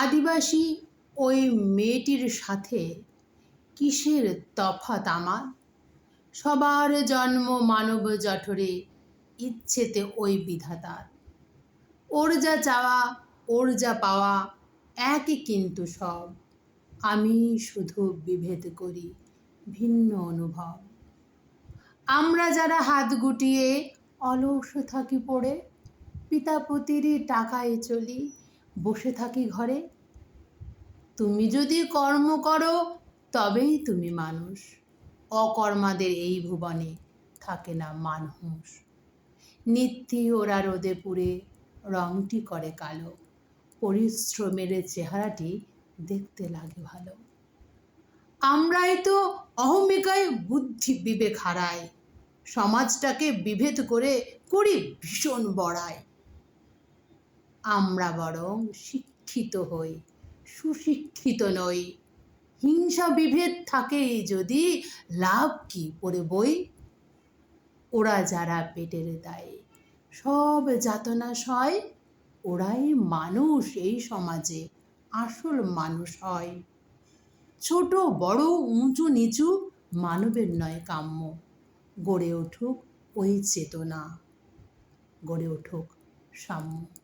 আদিবাসী ওই মেয়েটির সাথে কিসের তফাৎ আমার? সবার জন্ম মানব জঠরে, ইচ্ছেতে ওই বিধাতার। ওর যা চাওয়া ওর যা পাওয়া একই কিন্তু সব। আমি শুধু বিভেদ করি ভিন্ন অনুভব। আমরা যারা হাত গুটিয়ে অলস থাকি পড়ে, পিতাপতিরই টাকায় চলি, বসে থাকি ঘরে। তুমি যদি কর্ম করো তবেই তুমি মানুষ, অকর্মাদের এই ভুবনে থাকে না মানহুঁস। নিত্যি ওরা রোদে পুড়ে রংটি করে কালো, পরিশ্রমের চেহারাটি দেখতে লাগে ভালো। আমরাই তো অহমিকায় বুদ্ধি বিবেক হারাই, সমাজটাকে বিভেদ করে করি ভীষণ বড়াই। আমরা বরং শিক্ষিত হই, সুশিক্ষিত নই। হিংসা বিভেদ থাকে যদি লাভ কি পড়ে বই? ওরা যারা পেটের দায়ে সব যাতনা সয়, ওরাই মানুষ এই সমাজে আসল মানুষ হয়। ছোট বড় উঁচু নিচু মানবের নয় কাম্য। গড়ে উঠুক ওই চেতনা, গড়ে উঠুক সাম্য।